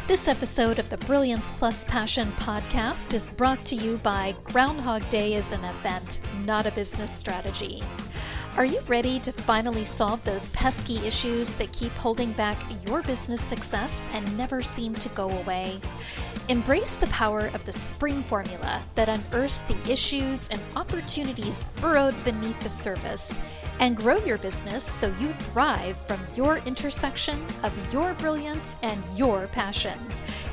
This episode of the Brilliance Plus Passion podcast is brought to you by Groundhog Day is an event, not a business strategy. Are you ready to finally solve those pesky issues that keep holding back your business success and never seem to go away? Embrace the power of the spring formula that unearths the issues and opportunities burrowed beneath the surface, and grow your business so you thrive from your intersection of your brilliance and your passion.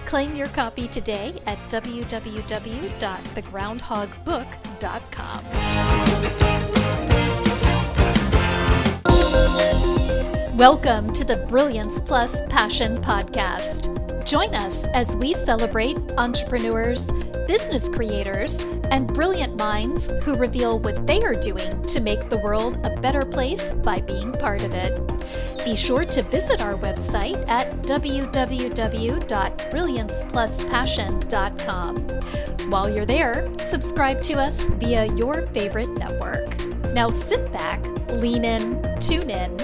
Claim your copy today at www.thegroundhogbook.com. Welcome to the Brilliance Plus Passion podcast. Join us as we celebrate entrepreneurs, business creators, and brilliant minds who reveal what they are doing to make the world a better place by being part of it. Be sure to visit our website at www.brilliancepluspassion.com. While you're there, subscribe to us via your favorite network. Now sit back, lean in, tune in,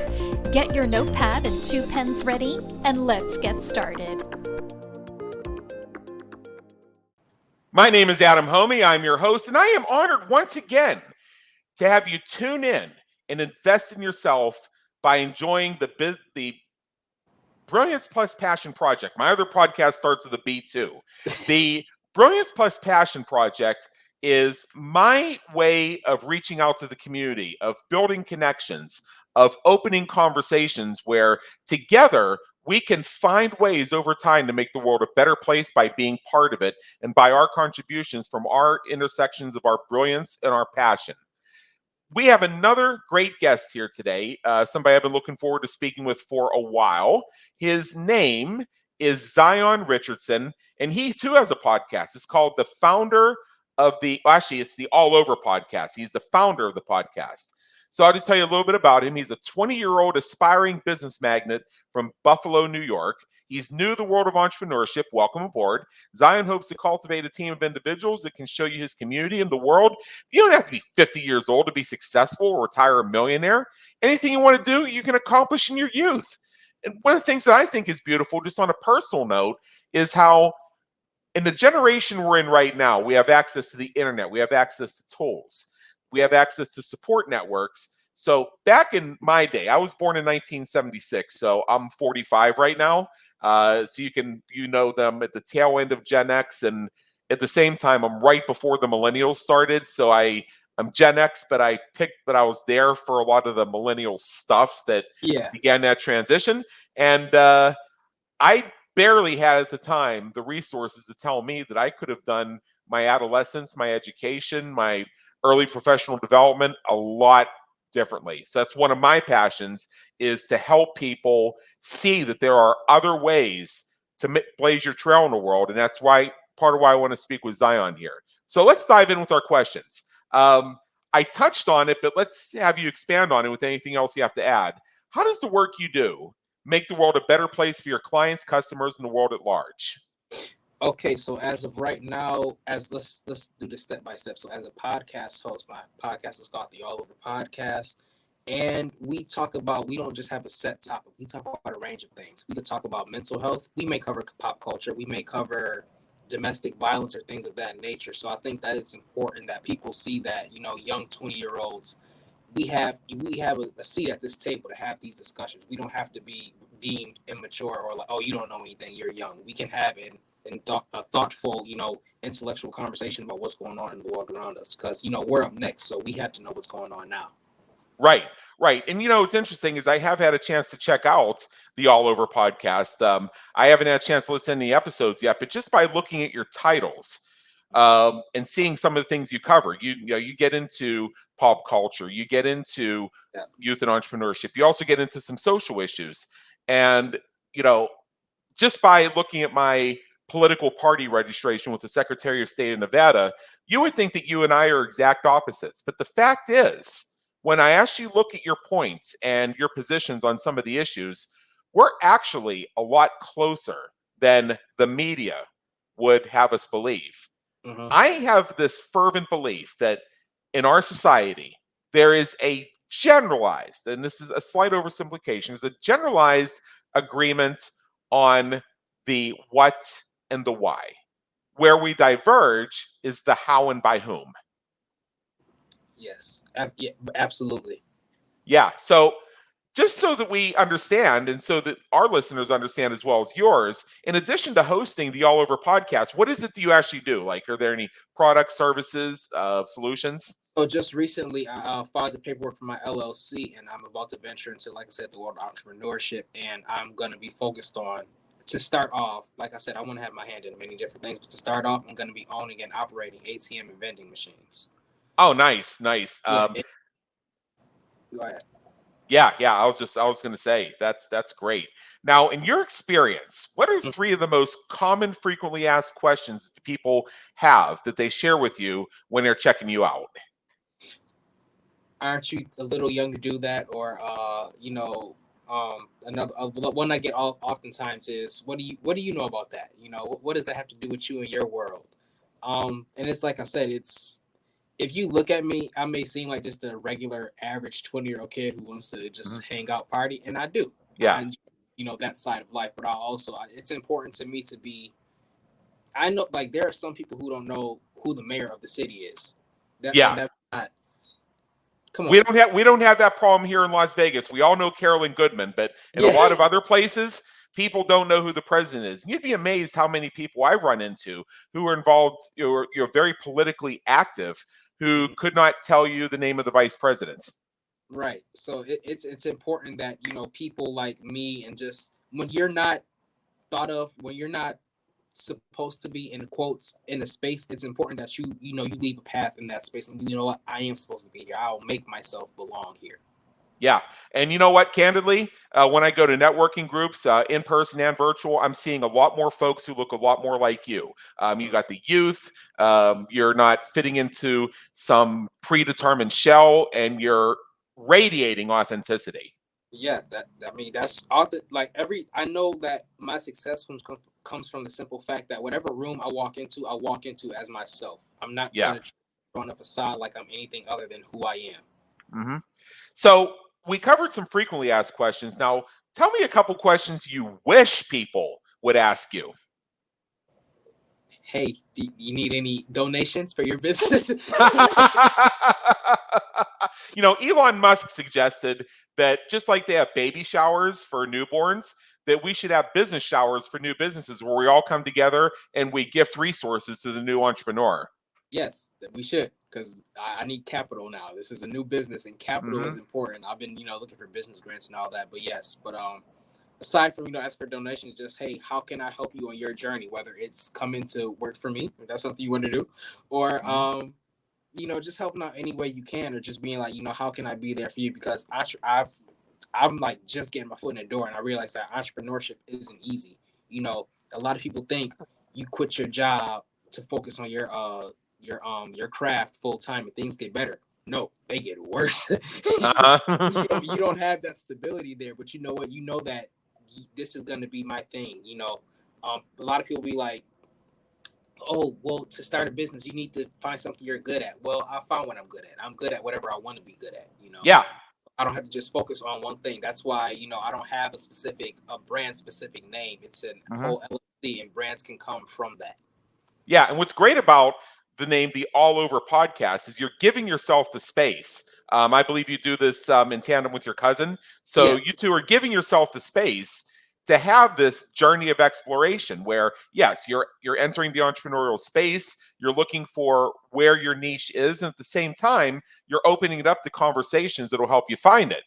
get your notepad and 2 pens ready, and let's get started. My name is Adam Homey. I'm your host, and I am honored once again to have you tune in and invest in yourself by enjoying the Brilliance Plus Passion Project. My other podcast starts with a B too. The Brilliance Plus Passion Project is my way of reaching out to the community, of building connections, of opening conversations where together we can find ways over time to make the world a better place by being part of it and by our contributions from our intersections of our brilliance and our passion. We have another great guest here today, somebody I've been looking forward to speaking with for a while. His name is Zion Richardson, and he too has a podcast. It's called The Founder of the, it's the All Over podcast. He's the founder of the podcast. So I'll just tell you a little bit about him. He's a 20-year-old aspiring business magnate from Buffalo, New York. He's new to the world of entrepreneurship. Welcome aboard. Zion hopes to cultivate a team of individuals that can show you his community and the world. You don't have to be 50 years old to be successful or retire a millionaire. Anything you want to do, you can accomplish in your youth. And one of the things that I think is beautiful, just on a personal note, is how in the generation we're in right now, we have access to the internet. We have access to tools. We have access to support networks. So back in my day, I was born in 1976, so I'm 45 right now. So you know them at the tail end of Gen X, and at the same time, I'm right before the millennials started. So I'm Gen X, but I was there for a lot of the millennial stuff that began that transition. And I barely had at the time the resources to tell me that I could have done my adolescence, my education, my early professional development a lot differently. So that's one of my passions, is to help people see that there are other ways to blaze your trail in the world. And that's part of why I want to speak with Zion here. So let's dive in with our questions. I touched on it, but let's have you expand on it with anything else you have to add. How does the work you do make the world a better place for your clients, customers, and the world at large? Okay, so as of right now, let's do this step by step. So as a podcast host, my podcast is called the All Over Podcast, and we don't just have a set topic. We talk about a range of things. We could talk about mental health. We may cover pop culture. We may cover domestic violence or things of that nature. So I think that it's important that people see that, young 20-year-olds, we have a seat at this table to have these discussions. We don't have to be deemed immature or like, oh, you don't know anything, you're young. We can have a thoughtful, intellectual conversation about what's going on in the world around us, because, we're up next, so we have to know what's going on now. Right. And, what's interesting is I have had a chance to check out the All Over podcast. I haven't had a chance to listen to any episodes yet, but just by looking at your titles and seeing some of the things you cover, you get into pop culture, you get into youth and entrepreneurship, you also get into some social issues. And, just by looking at my political party registration with the Secretary of State of Nevada, you would think that you and I are exact opposites. But the fact is, when I actually look at your points and your positions on some of the issues, we're actually a lot closer than the media would have us believe. Mm-hmm. I have this fervent belief that in our society, there is a generalized, and this is a slight oversimplification, there's a generalized agreement on the what and the why. Where we diverge is the how and by whom. Yes, yeah, absolutely. Yeah. So just so that we understand and so that our listeners understand as well as yours, in addition to hosting the All Over podcast, what is it that you actually do? Like, are there any products, services, solutions? So just recently, I filed the paperwork for my LLC, and I'm about to venture into, like I said, the world of entrepreneurship. And I'm going to be focused on, to start off, like I said, I want to have my hand in many different things. But to start off, I'm going to be owning and operating ATM and vending machines. Oh, nice. Yeah, go ahead. Yeah. I was going to say that's great. Now, in your experience, what are three of the most common, frequently asked questions that people have that they share with you when they're checking you out? Aren't you a little young to do that? Or another one I get oftentimes is, what do you know about that? What does that have to do with you and your world? And it's like I said, if you look at me, I may seem like just a regular average 20-year-old kid who wants to just hang out, party, and I do. Yeah. I enjoy, that side of life, but it's important to me to be. I know, like, there are some people who don't know who the mayor of the city is. That's not. Come on. We don't have that problem here in Las Vegas. We all know Carolyn Goodman, but in a lot of other places, people don't know who the president is. You'd be amazed how many people I've run into who are involved, you're very politically active, who could not tell you the name of the vice president. Right. So it's important that, people like me, and just when you're not thought of, when you're not supposed to be, in quotes, in a space, it's important that you leave a path in that space, and you know what, I am supposed to be here. I'll make myself belong here. Yeah. And you know what, candidly, when I go to networking groups, in person and virtual, I'm seeing a lot more folks who look a lot more like you. You got the youth, you're not fitting into some predetermined shell, and you're radiating authenticity. Yeah, that's I know that my success comes from the simple fact that whatever room I walk into as myself. I'm not going to run a facade like I'm anything other than who I am. So we covered some frequently asked questions. Now, tell me a couple questions you wish people would ask you. Hey, do you need any donations for your business? Elon Musk suggested that just like they have baby showers for newborns, that we should have business showers for new businesses where we all come together and we gift resources to the new entrepreneur. Yes, that we should, because I need capital now. This is a new business, and capital is important. I've been, looking for business grants and all that, but yes. But aside from, ask for donations, just, hey, how can I help you on your journey? Whether it's coming to work for me, if that's something you want to do, or just helping out any way you can, or just being like, how can I be there for you? Because I'm like just getting my foot in the door, and I realize that entrepreneurship isn't easy. A lot of people think you quit your job to focus on your craft full time and things get better. No, they get worse. You don't have that stability there, but you know what? You know that this is going to be my thing. A lot of people be like, oh, well, to start a business, you need to find something you're good at. Well, I found what I'm good at. I'm good at whatever I want to be good at. Yeah. I don't have to just focus on one thing. That's why, I don't have a brand specific name. It's a whole LLC, and brands can come from that. Yeah. And what's great about the name, the All Over podcast, is you're giving yourself the space. I believe you do this in tandem with your cousin. So you two are giving yourself the space to have this journey of exploration where, yes, you're entering the entrepreneurial space, you're looking for where your niche is, and at the same time, you're opening it up to conversations that will help you find it.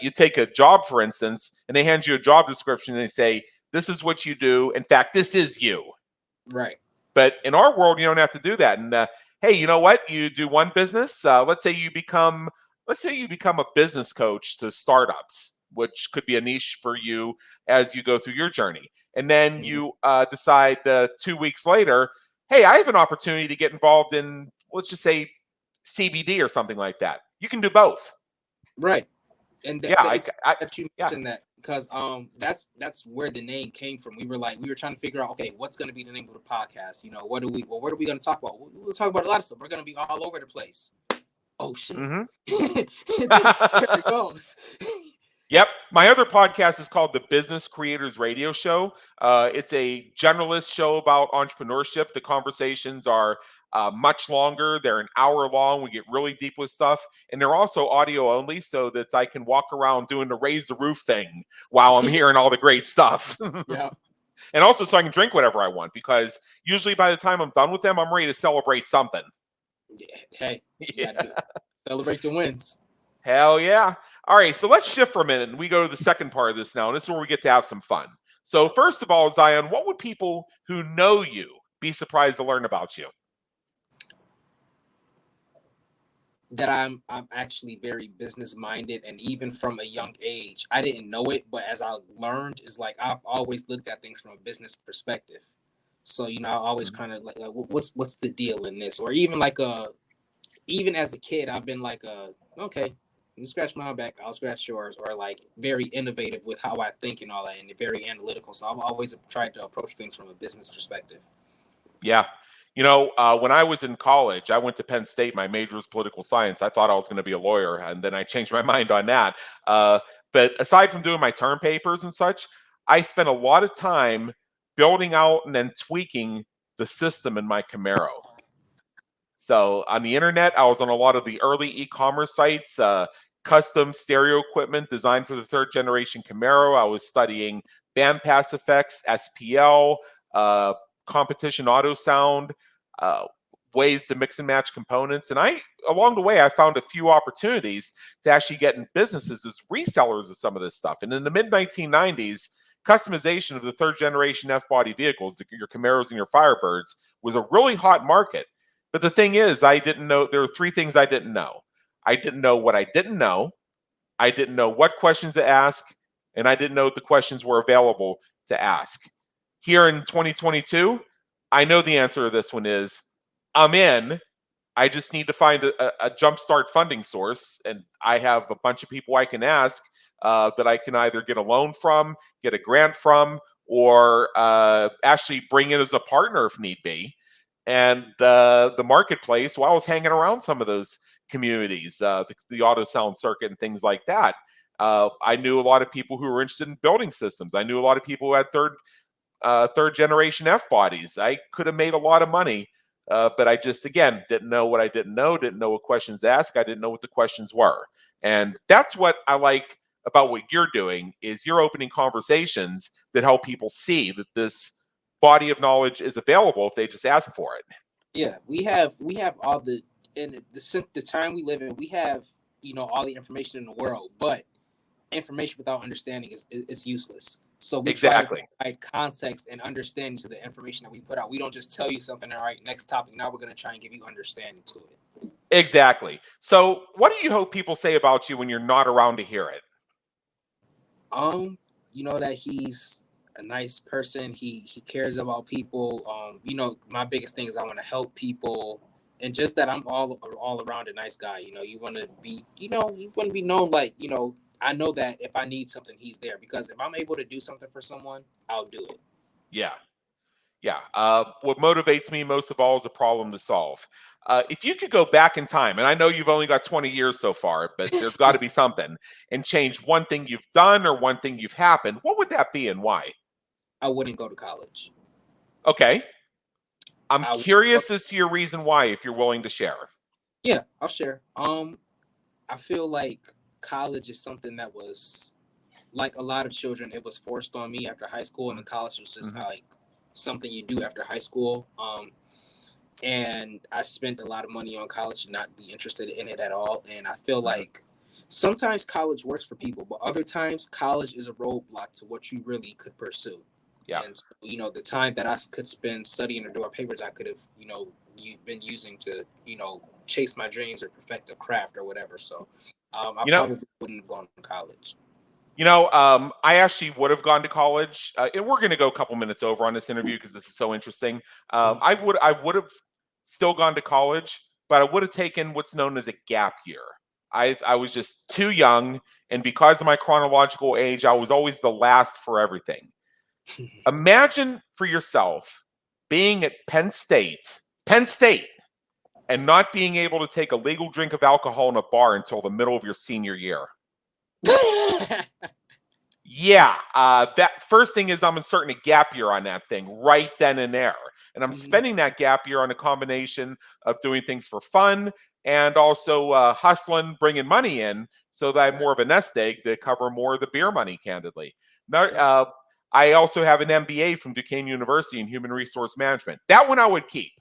You take a job, for instance, and they hand you a job description, and they say, this is what you do. In fact, this is you. Right. But in our world, you don't have to do that. And hey, you know what? You do one business. Let's say you become a business coach to startups, which could be a niche for you as you go through your journey. And then you decide 2 weeks later, hey, I have an opportunity to get involved in, let's just say, CBD or something like that. You can do both. Right. And you mentioned that, because that's where the name came from. We were trying to figure out, okay, what's going to be the name of the podcast? What are we going to talk about? We'll talk about a lot of stuff. We're going to be all over the place. Oh shit! There it goes. Yep. My other podcast is called the Business Creators Radio Show. It's a generalist show about entrepreneurship. The conversations are much longer. They're an hour long. We get really deep with stuff. And they're also audio only so that I can walk around doing the raise the roof thing while I'm hearing all the great stuff. Yeah. And also so I can drink whatever I want, because usually by the time I'm done with them, I'm ready to celebrate something. Yeah. Hey, you Yeah. gotta celebrate your wins. Hell yeah. All right, so let's shift for a minute and we go to the second part of this now. And this is where we get to have some fun. So first of all, Zion, what would people who know you be surprised to learn about you? That I'm actually very business minded, and even from a young age, I didn't know it, but as I learned, is like I've always looked at things from a business perspective. So I always kind of like what's the deal in this, or even even as a kid, I've been like okay, you scratch my back, I'll scratch yours, or like very innovative with how I think and all that, and very analytical. So I've always tried to approach things from a business perspective. Yeah. When I was in college, I went to Penn State. My major was political science. I thought I was going to be a lawyer, and then I changed my mind on that. But aside from doing my term papers and such, I spent a lot of time building out and then tweaking the system in my Camaro. So on the internet, I was on a lot of the early e-commerce sites, custom stereo equipment designed for the third generation Camaro. I was studying bandpass effects, SPL, competition auto sound, ways to mix and match components. And along the way, I found a few opportunities to actually get in businesses as resellers of some of this stuff. And in the mid 1990s, customization of the third generation F-body vehicles, your Camaros and your Firebirds, was a really hot market. But the thing is, I didn't know, there were three things I didn't know. I didn't know what I didn't know. I didn't know what questions to ask, and I didn't know the questions were available to ask. Here in 2022, I know the answer to this one is I'm in. I just need to find a jumpstart funding source, and I have a bunch of people I can ask that I can either get a loan from, get a grant from, or actually bring in as a partner if need be. And the marketplace, while I was hanging around some of those communities, the auto sound circuit and things like that, I knew a lot of people who were interested in building systems. I knew a lot of people who had third generation F bodies. I could have made a lot of money, but I just, again, didn't know what I didn't know what questions to ask. I didn't know what the questions were. And that's what I like about what you're doing, is you're opening conversations that help people see that this body of knowledge is available if they just ask for it. Yeah, we have all the time we live in, we have all the information in the world, but information without understanding is useless. So we try to provide context and understanding to the information that we put out. We don't just tell you something, all right, next topic, now we're going to try and give you understanding to it. Exactly. So what do you hope people say about you when you're not around to hear it? That he's a nice person. He cares about people. My biggest thing is I want to help people, and just that I'm all around a nice guy. You want to be, you want to be known like, I know that if I need something, he's there, because if I'm able to do something for someone, I'll do it. Yeah. Yeah. What motivates me most of all is a problem to solve. If you could go back in time, and I know you've only got 20 years so far, but there's got to be something, and change one thing you've done or one thing you've happened, what would that be and why? I wouldn't go to college. Okay. I'm curious as to your reason why, if you're willing to share. Yeah, I'll share. I feel like college is something that was, like a lot of children, it was forced on me after high school, and the college was just like something you do after high school. And I spent a lot of money on college and not be interested in it at all. And I feel like sometimes college works for people, but other times college is a roadblock to what you really could pursue. Yeah. And the time that I could spend studying or doing papers, I could have, been using to, chase my dreams or perfect a craft or whatever. So I probably wouldn't have gone to college. I actually would have gone to college, and we're going to go a couple minutes over on this interview because this is so interesting. I would have still gone to college, but I would have taken what's known as a gap year. I was just too young, and because of my chronological age, I was always the last for everything. Imagine for yourself being at Penn State, and not being able to take a legal drink of alcohol in a bar until the middle of your senior year. Yeah, that first thing is I'm inserting a gap year on that thing right then and there. And I'm Mhm. spending that gap year on a combination of doing things for fun and also hustling, bringing money in so that I'm more of a nest egg to cover more of the beer money, candidly. Now, I also have an MBA from Duquesne University in human resource management. That one I would keep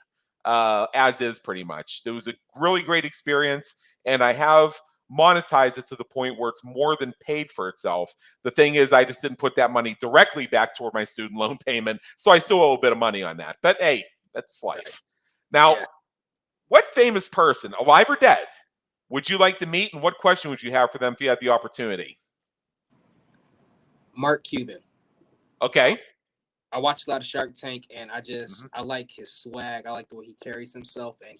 as is pretty much. It was a really great experience, and I have monetized it to the point where it's more than paid for itself. The thing is, I just didn't put that money directly back toward my student loan payment, so I still owe a bit of money on that. But hey, that's life. Now, Yeah. what famous person, alive or dead, would you like to meet, and what question would you have for them if you had the opportunity? Mark Cuban. Okay. I watched a lot of Shark Tank, and Mhm. I like his swag. I like the way he carries himself, and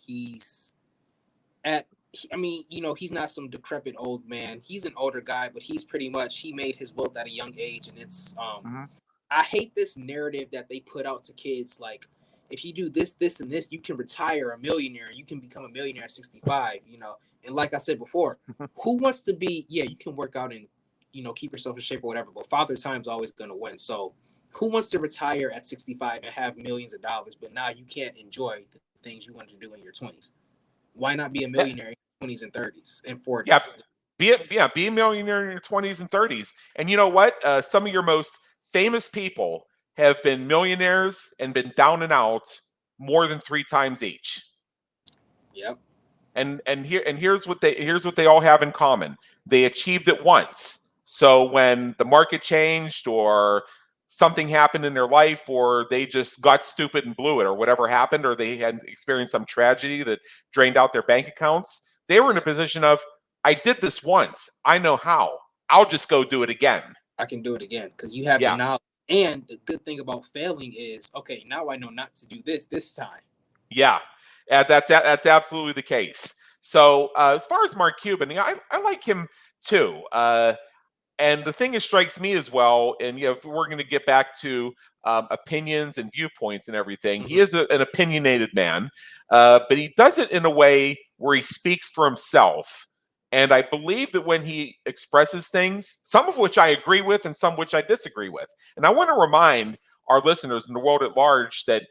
at. I mean, he's not some decrepit old man. He's an older guy, but he made his wealth at a young age, and it's Mhm. I hate this narrative that they put out to kids like if you do this, this, and this, you can retire a millionaire. You can become a millionaire at 65. And like I said before, who wants to be? Yeah, you can work out and keep yourself in shape or whatever, but Father Time's always going to win. So, who wants to retire at 65 and have millions of dollars, but now you can't enjoy the things you wanted to do in your 20s? Why not be a Yeah, millionaire in your 20s and 30s and yeah, 40s? be a millionaire in your 20s and 30s. And you know what? Some of your most famous people have been millionaires and been down and out more than 3 times each. Yep. Here's what they all have in common. They achieved it once. So when the market changed or something happened in their life or they just got stupid and blew it or whatever happened or they had experienced some tragedy that drained out their bank accounts, they were in a position of I did this once. I know how. I'll just go do it again. I can do it again because you have the Yeah. knowledge. And the good thing about failing is, okay, now I know not to do this time. Yeah, that's absolutely the case. So as far as Mark Cuban, I like him too. And the thing that strikes me as well, and if we're going to get back to opinions and viewpoints and everything, he Mm-hmm. is an opinionated man, but he does it in a way where he speaks for himself. And I believe that when he expresses things, some of which I agree with and some which I disagree with. And I want to remind our listeners and the world at large that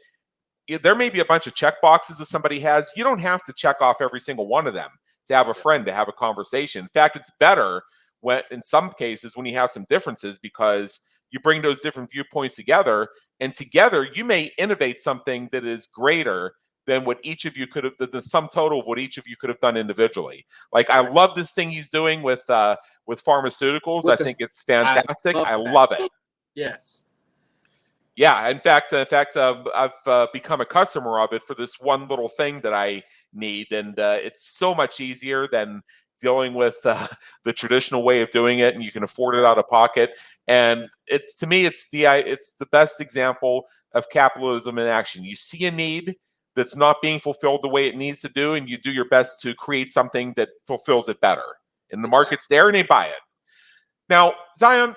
there may be a bunch of check boxes that somebody has. You don't have to check off every single one of them to have a friend, to have a conversation. In fact, it's better when, in some cases, when you have some differences because you bring those different viewpoints together, and together you may innovate something that is greater than what each of you could have, the sum total of what each of you could have done individually. Like I love this thing he's doing with pharmaceuticals. I With the, think it's I fantastic. love I that. love it. Yes. Yeah, I've become a customer of it for this one little thing that I need, and it's so much easier than dealing with the traditional way of doing it, and you can afford it Right. out of pocket. And it's to me, it's the best example of capitalism in action. You see a need that's not being fulfilled the way it needs to do, and you do your best to create something that fulfills it better. And the Exactly. market's there, and they buy it. Now, Zion,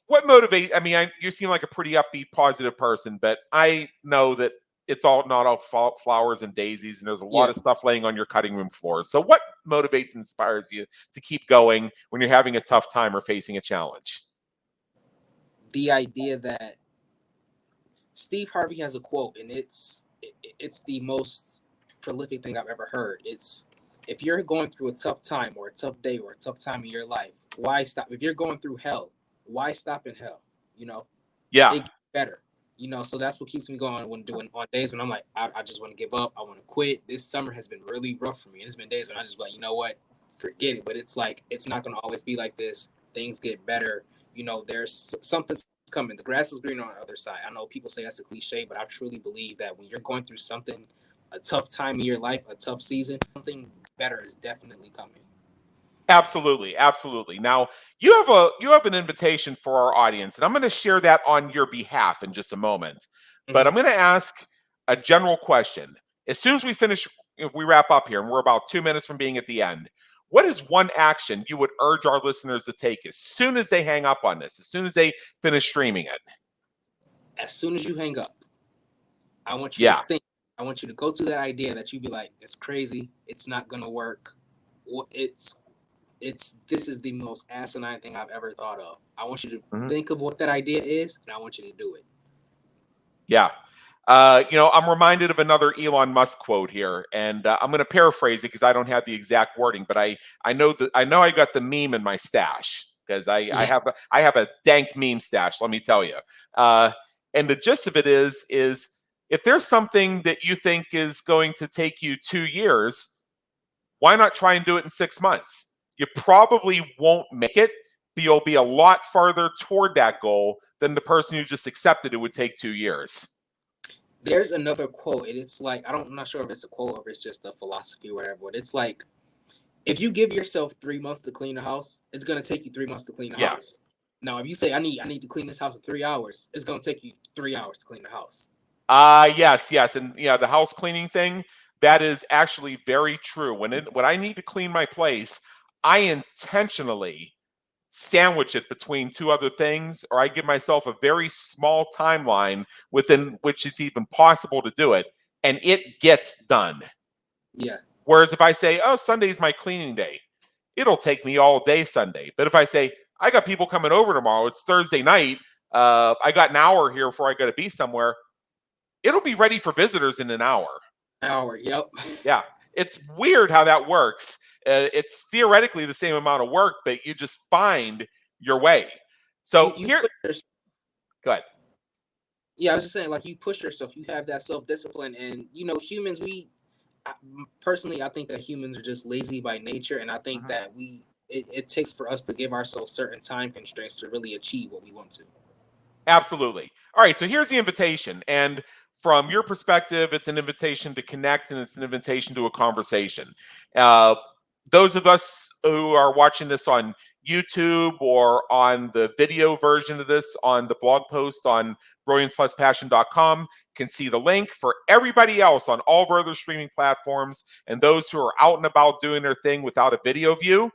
what motivate? I mean, you seem like a pretty upbeat, positive person, but I know that it's all not all flowers and daisies, and there's a lot Yeah. of stuff laying on your cutting room floor. So, what motivates, inspires you to keep going when you're having a tough time or facing a challenge? The idea that Steve Harvey has a quote, and it's the most prolific thing I've ever heard. It's if you're going through a tough time or a tough day or a tough time in your life, why stop? If you're going through hell, why stop in hell? You know, Yeah, it gets better. So that's what keeps me going when doing on days when I'm like, I just want to give up. I want to quit. This summer has been really rough for me. And it's been days when I just be like, you know what, forget it. But it's like it's not gonna always be like this. Things get better. There's something's coming. The grass is greener on the other side. I know people say that's a cliche, but I truly believe that when you're going through something, a tough time in your life, a tough season, something better is definitely coming. absolutely, absolutely. Now, you have an invitation for our audience, and I'm going to share that on your behalf in just a moment. But Mm-hmm. I'm going to ask a general question. As soon as we wrap up here, and we're about 2 minutes from being at the end. What is one action you would urge our listeners to take as soon as they hang up on this, as soon as they finish streaming it? As soon as you hang up, I want you to Yeah. think. I want you to go to that idea that you be like, it's crazy. It's not gonna work. It's this is the most asinine thing I've ever thought of. I want you to Mhm. think of what that idea is, and I want you to do it. Yeah. I'm reminded of another Elon Musk quote here, and I'm going to paraphrase it because I don't have the exact wording, but I know I got the meme in my stash because I have a dank meme stash. Let me tell you. And the gist of it is if there's something that you think is going to take you 2 years, why not try and do it in 6 months? You probably won't make it, but you'll be a lot farther toward that goal than the person who just accepted it would take 2 years. There's another quote, and it's like, I'm not sure if it's a quote or if it's just a philosophy or whatever, but it's like, if you give yourself 3 months to clean the house, it's going to take you 3 months to clean the house. Now, if you say, I need to clean this house in 3 hours, it's going to take you 3 hours to clean the house. Yes. And the house cleaning thing, that is actually very true. When I need to clean my place, I intentionally sandwich it between 2 other things, or I give myself a very small timeline within which it's even possible to do it, and it gets done. Yeah. Whereas if I say, oh, Sunday's my cleaning day, it'll take me all day Sunday. But if I say, I got people coming over tomorrow, it's Thursday night, I got an hour here before I got to be somewhere, it'll be ready for visitors in an hour. Yep. Yeah. It's weird how that works. It's theoretically the same amount of work, but you just find your way. So here, go ahead. Yeah, I was just saying, like, you push yourself, you have that self-discipline, and humans, personally, I think that humans are just lazy by nature, and I think that it takes for us to give ourselves certain time constraints to really achieve what we want to. Absolutely. All right, so here's the invitation, and from your perspective, it's an invitation to connect, and it's an invitation to a conversation. Those of us who are watching this on YouTube or on the video version of this on the blog post on brilliancepluspassion.com can see the link. For everybody else on all of our other streaming platforms and those who are out and about doing their thing without a video view,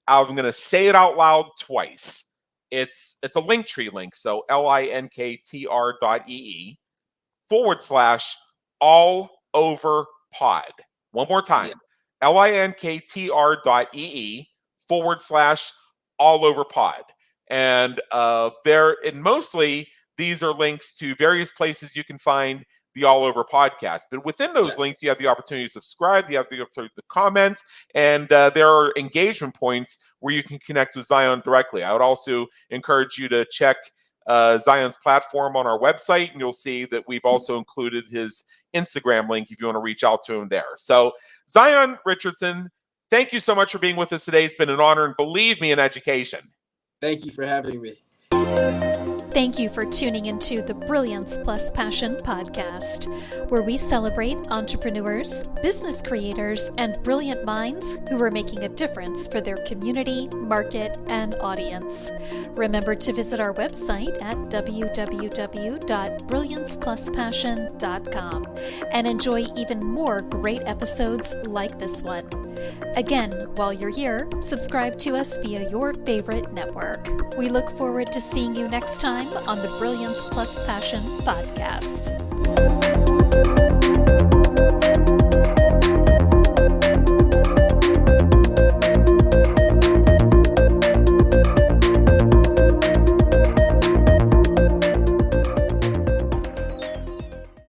I'm going to say it out loud twice. It's a Linktree link, so linktr.ee/all over pod. One more time. Yeah. linktr.ee/all over pod. And mostly these are links to various places you can find the All Over podcast. But within those links, you have the opportunity to subscribe, you have the opportunity to comment, and there are engagement points where you can connect with Zion directly. I would also encourage you to check Zion's platform on our website, and you'll see that we've also included his Instagram link if you want to reach out to him there. So Zion Richardson, thank you so much for being with us today. It's been an honor, and believe me, in education. Thank you for having me. Thank you for tuning into the Brilliance Plus Passion podcast, where we celebrate entrepreneurs, business creators, and brilliant minds who are making a difference for their community, market, and audience. Remember to visit our website at www.brilliancepluspassion.com and enjoy even more great episodes like this one. Again, while you're here, subscribe to us via your favorite network. We look forward to seeing you next time on the Brilliance Plus Passion podcast.